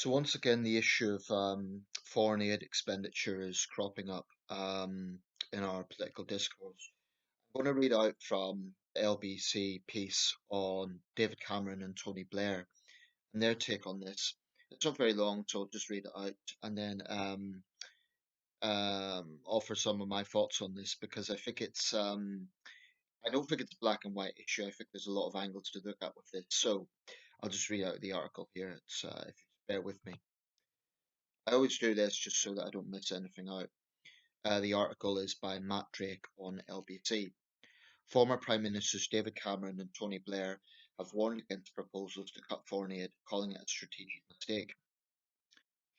So once again, the issue of foreign aid expenditure is cropping up in our political discourse. I'm going to read out from the LBC piece on David Cameron and Tony Blair and their take on this. It's not very long, so I'll just read it out and then offer some of my thoughts on this because I don't think it's a black and white issue. I think there's a lot of angles to look at with it. So I'll just read out the article here. It's if you bear with me. I always do this just so that I don't miss anything out. The article is by Matt Drake on LBC. Former Prime Ministers David Cameron and Tony Blair have warned against proposals to cut foreign aid, calling it a strategic mistake.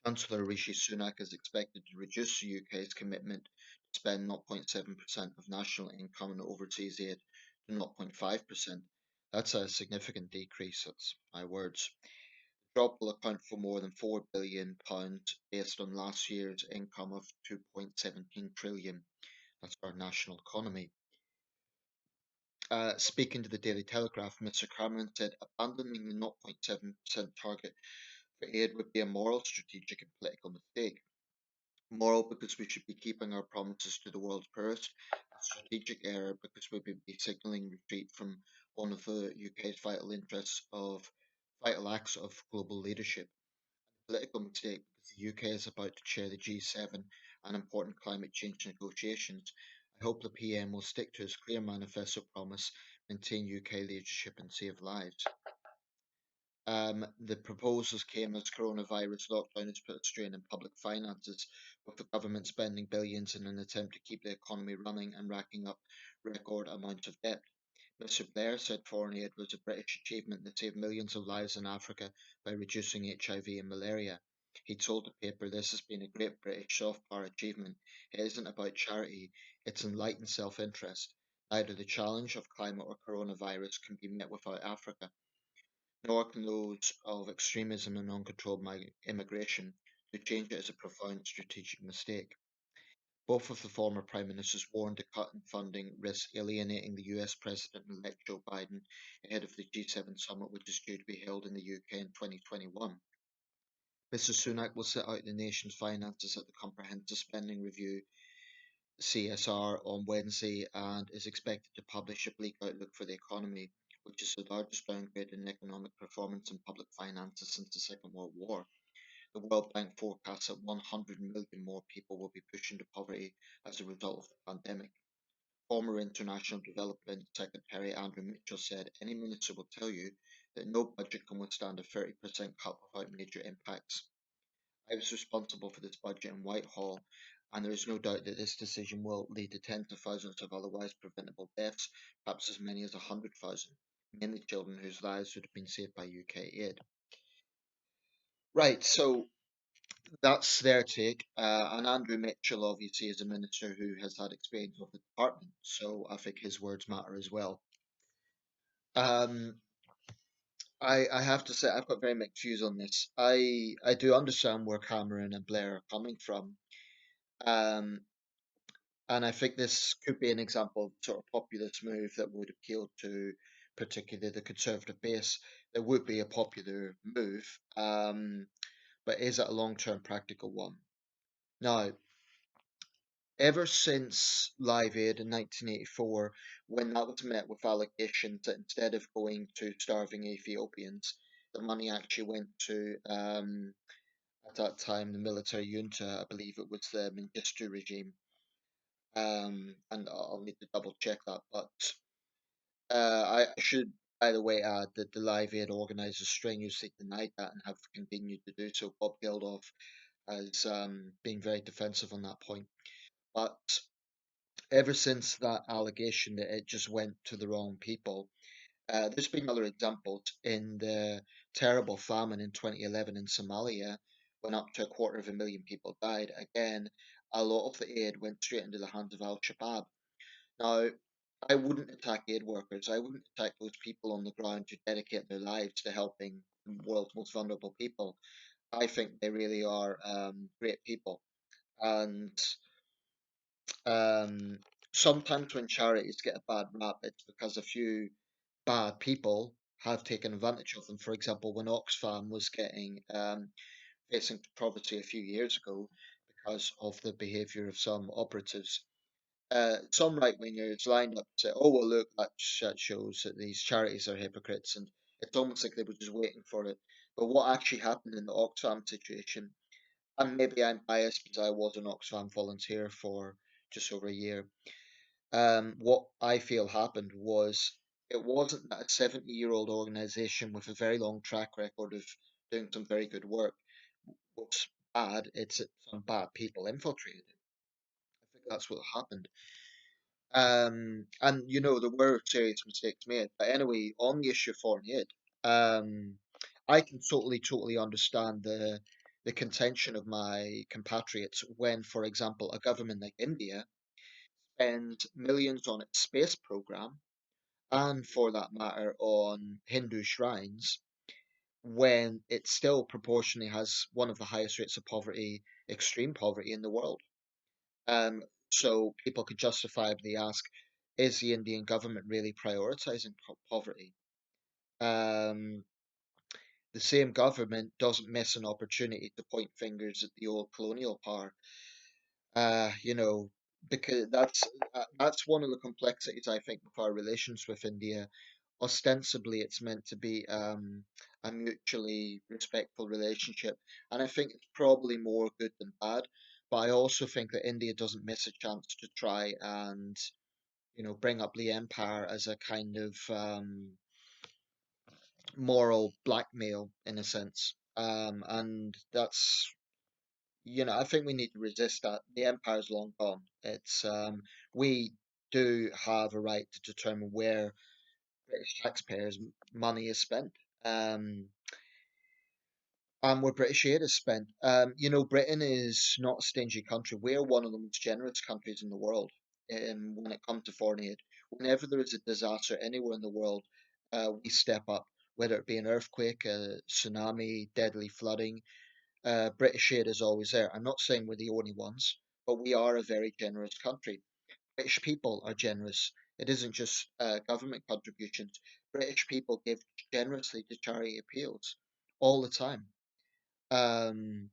Chancellor Rishi Sunak is expected to reduce the UK's commitment to spend 0.7% of national income on overseas aid to 0.5%. That's a significant decrease, that's my words. Drop will account for more than £4 billion based on last year's income of 2.17 trillion. That's our national economy. Speaking to the Daily Telegraph, Mr. Cameron said abandoning the 0.7% target for aid would be a moral, strategic, and political mistake. Moral because we should be keeping our promises to the world's poorest, a strategic error because we would be signalling retreat from one of the UK's vital acts of global leadership. Political mistake because the UK is about to chair the G7 and important climate change negotiations. I hope the PM will stick to his clear manifesto promise, maintain UK leadership and save lives. The proposals came as coronavirus lockdown has put a strain on public finances, with the government spending billions in an attempt to keep the economy running and racking up record amounts of debt. Mr. Blair said foreign aid was a British achievement that saved millions of lives in Africa by reducing HIV and malaria. He told the paper this has been a great British soft power achievement. It isn't about charity, it's enlightened self interest. Neither the challenge of climate or coronavirus can be met without Africa, nor can those of extremism and uncontrolled immigration. To change it is a profound strategic mistake. Both of the former prime ministers warned the cut in funding risks alienating the US President-elect Joe Biden ahead of the G7 summit, which is due to be held in the UK in 2021. Mr. Sunak will set out the nation's finances at the Comprehensive Spending Review (CSR) on Wednesday and is expected to publish a bleak outlook for the economy, which is the largest downgrade in economic performance and public finances since the Second World War. The World Bank forecasts that 100 million more people will be pushed into poverty as a result of the pandemic. Former International Development Secretary Andrew Mitchell said, any minister will tell you that no budget can withstand a 30% cut without major impacts. I was responsible for this budget in Whitehall, and there is no doubt that this decision will lead to tens of thousands of otherwise preventable deaths, perhaps as many as 100,000, mainly children whose lives would have been saved by UK aid. Right, so that's their take. And Andrew Mitchell obviously is a minister who has had experience with the department, so I think his words matter as well. Um, I have to say I've got very mixed views on this. I do understand where Cameron and Blair are coming from, um, and I think this could be an example of sort of populist move that would appeal to particularly the conservative base. It would be a popular move, but is it a long-term practical one? Now, ever since Live Aid in 1984, when that was met with allegations that instead of going to starving Ethiopians, the money actually went to, at that time, the military junta. I believe it was the Mengistu regime. And I'll need to double check that. But I should, by the way, add that the Live Aid organisers strenuously denied that and have continued to do so. Bob Geldof has been very defensive on that point. But ever since that allegation that it just went to the wrong people, there's been other examples in the terrible famine in 2011 in Somalia, when up to a quarter of a million people died. Again, a lot of the aid went straight into the hands of Al Shabaab. Now, I wouldn't attack aid workers. I wouldn't attack those people on the ground who dedicate their lives to helping the world's most vulnerable people. I think they really are great people. And Um, sometimes when charities get a bad rap, it's because a few bad people have taken advantage of them. For example, when Oxfam was getting facing controversy a few years ago because of the behaviour of some operatives. Some right wingers lined up to say, "Oh well, look, that shows that these charities are hypocrites," and it's almost like they were just waiting for it. But what actually happened in the Oxfam situation, and maybe I'm biased because I was an Oxfam volunteer for just over a year. What I feel happened was it wasn't that a 70-year-old organisation with a very long track record of doing some very good work was bad. It's that some bad people infiltrated it. I think that's what happened. And there were serious mistakes made. But anyway, on the issue of foreign aid, I can totally understand the contention of my compatriots when, for example, a government like India spends millions on its space program, and for that matter, on Hindu shrines, when it still proportionally has one of the highest rates of poverty, extreme poverty in the world. Um, so people could justifiably ask, is the Indian government really prioritizing poverty? Um, the same government doesn't miss an opportunity to point fingers at the old colonial power. Uh, you know, because that's one of the complexities I think with our relations with India. Ostensibly, it's meant to be a mutually respectful relationship, and I think it's probably more good than bad. But I also think that India doesn't miss a chance to try and bring up the empire as a kind of moral blackmail in a sense. And that's I think we need to resist that. The empire's long gone. It's we do have a right to determine where British taxpayers' money is spent. Um, and where British aid is spent. Britain is not a stingy country. We're one of the most generous countries in the world when it comes to foreign aid. Whenever there is a disaster anywhere in the world, we step up, whether it be an earthquake, a tsunami, deadly flooding. British aid is always there. I'm not saying we're the only ones, but we are a very generous country. British people are generous. It isn't just government contributions. British people give generously to charity appeals all the time. Um,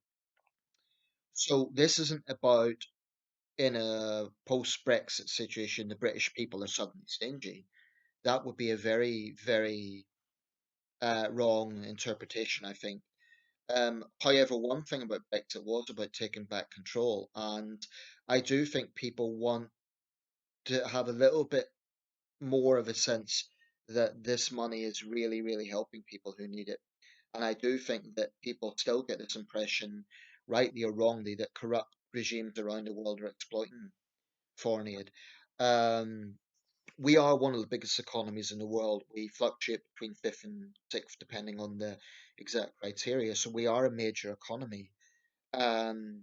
so this isn't about in a post-Brexit situation, the British people are suddenly stingy. That would be a very, very wrong interpretation, I think. However, one thing about Brexit was about taking back control, and I do think people want to have a little bit more of a sense that this money is really, really helping people who need it. And I do think that people still get this impression, rightly or wrongly, that corrupt regimes around the world are exploiting foreign aid. Um, we are one of the biggest economies in the world. We fluctuate between fifth and sixth, depending on the exact criteria. So we are a major economy. Um,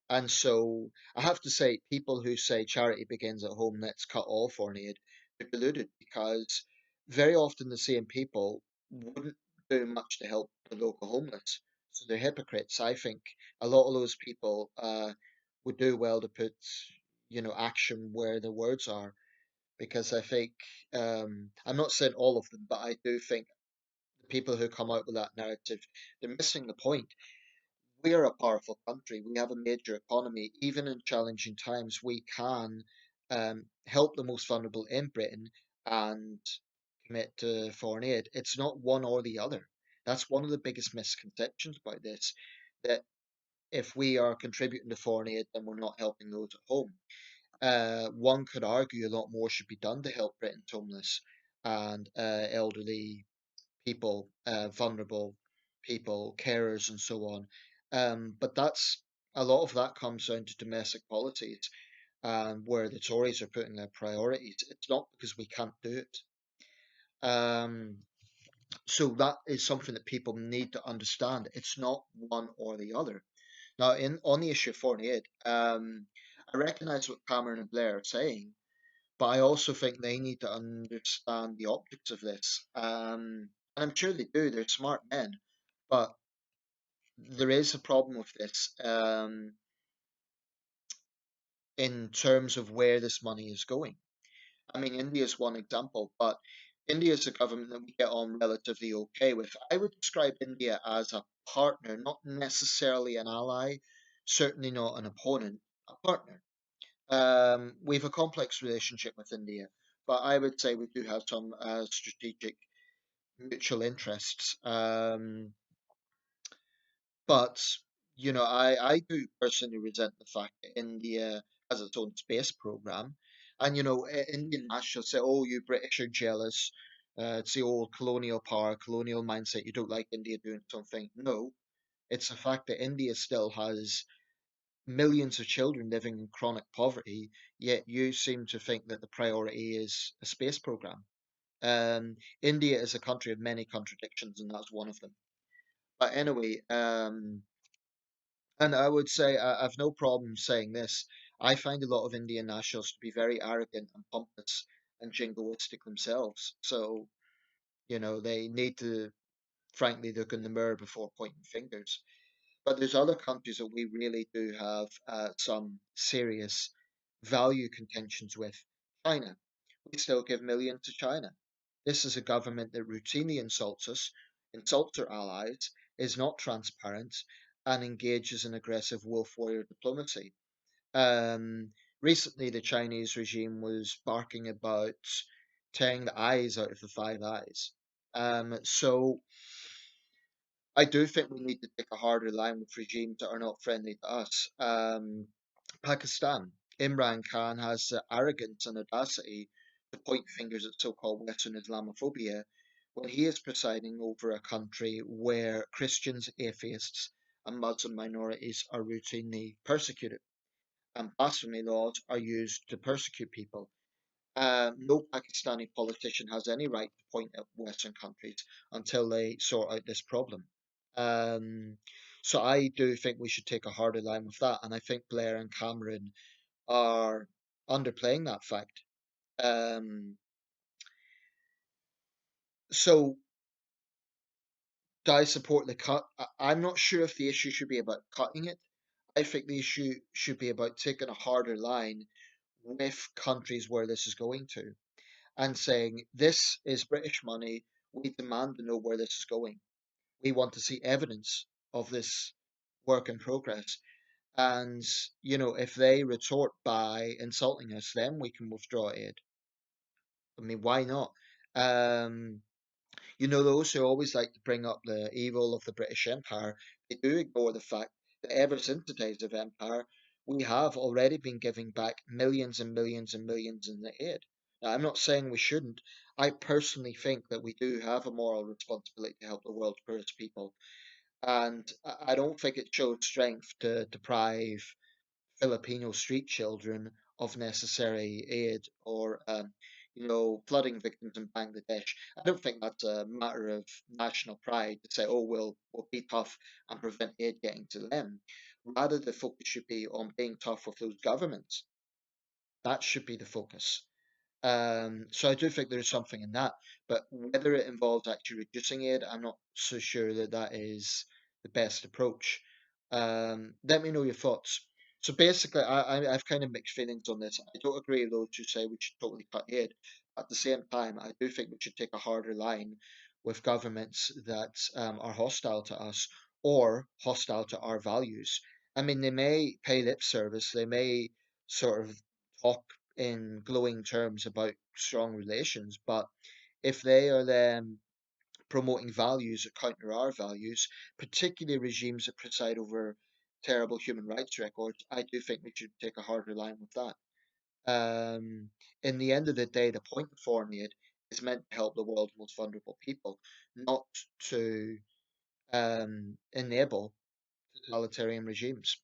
and so I have to say, people who say charity begins at home, let's cut all foreign aid, are deluded because very often the same people wouldn't do much to help the local homeless. So they're hypocrites. I think a lot of those people would do well to put, action where the words are, because I think I'm not saying all of them, but I do think the people who come out with that narrative, they're missing the point. We are a powerful country. We have a major economy. Even in challenging times, we can help the most vulnerable in Britain and commit to foreign aid. It's not one or the other. That's one of the biggest misconceptions about this, that if we are contributing to foreign aid, then we're not helping those at home. One could argue a lot more should be done to help Britain's homeless and elderly people, vulnerable people, carers, and so on. But that's a lot of that comes down to domestic policies and where the Tories are putting their priorities. It's not because we can't do it. Um, so that is something that people need to understand. It's not one or the other. Now, in on the issue of foreign aid, I recognise what Cameron and Blair are saying, but I also think they need to understand the optics of this. And I'm sure they do, they're smart men, but there is a problem with this in terms of where this money is going. I mean, India is one example, but India is a government that we get on relatively okay with. I would describe India as a partner, not necessarily an ally, certainly not an opponent, a partner. We have a complex relationship with India, but I would say we do have some strategic mutual interests. But I do personally resent the fact that India has its own space program, and Indian nationals say, "Oh, you British are jealous." It's the old colonial power, colonial mindset. You don't like India doing something. No, it's the fact that India still has millions of children living in chronic poverty, yet you seem to think that the priority is a space program. India is a country of many contradictions, and that's one of them. But anyway, and I would say I've no problem saying this. I find a lot of Indian nationals to be very arrogant and pompous and jingoistic themselves. So, they need to frankly look in the mirror before pointing fingers. But there's other countries that we really do have some serious value contentions with. China. We still give millions to China. This is a government that routinely insults us, insults our allies, is not transparent, and engages in aggressive wolf warrior diplomacy. Um, Recently, the Chinese regime was barking about tearing the eyes out of the Five Eyes. So I do think we need to take a harder line with regimes that are not friendly to us. Pakistan, Imran Khan has the arrogance and audacity to point fingers at so-called Western Islamophobia when he is presiding over a country where Christians, atheists, and Muslim minorities are routinely persecuted, and blasphemy laws are used to persecute people. No Pakistani politician has any right to point at Western countries until they sort out this problem. Um, so I do think we should take a harder line with that, and I think Blair and Cameron are underplaying that fact. Um, so do I support the cut? I'm not sure if the issue should be about cutting it. I think the issue should be about taking a harder line with countries where this is going to and saying, this is British money. We demand to know where this is going. We want to see evidence of this work in progress. And, if they retort by insulting us, then we can withdraw aid. I mean, why not? Um, those who always like to bring up the evil of the British Empire, they do ignore the fact that ever since the days of empire, we have already been giving back millions and millions and millions in the aid. Now, I'm not saying we shouldn't. I personally think that we do have a moral responsibility to help the world's poorest people. And I don't think it shows strength to deprive Filipino street children of necessary aid or, flooding victims in Bangladesh. I don't think that's a matter of national pride to say, oh, we'll be tough and prevent aid getting to them. Rather, the focus should be on being tough with those governments. That should be the focus. So I do think there's something in that, but whether it involves actually reducing it, I'm not so sure that that is the best approach. Let me know your thoughts. So basically, I've kind of mixed feelings on this. I don't agree with those who say we should totally cut aid. At the same time, I do think we should take a harder line with governments that are hostile to us or hostile to our values. I mean, they may pay lip service, they may sort of talk in glowing terms about strong relations, but if they are then promoting values that counter our values, particularly regimes that preside over terrible human rights records, I do think we should take a harder line with that. In the end of the day, the point of foreign aid is meant to help the world's most vulnerable people, not to enable totalitarian regimes.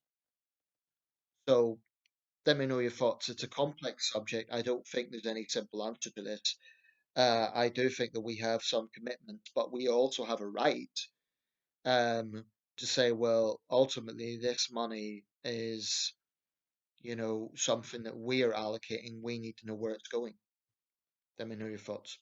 So let me know your thoughts. It's a complex subject. I don't think there's any simple answer to this. I do think that we have some commitments, but we also have a right to say, well, ultimately, this money is, something that we are allocating. We need to know where it's going. Let me know your thoughts.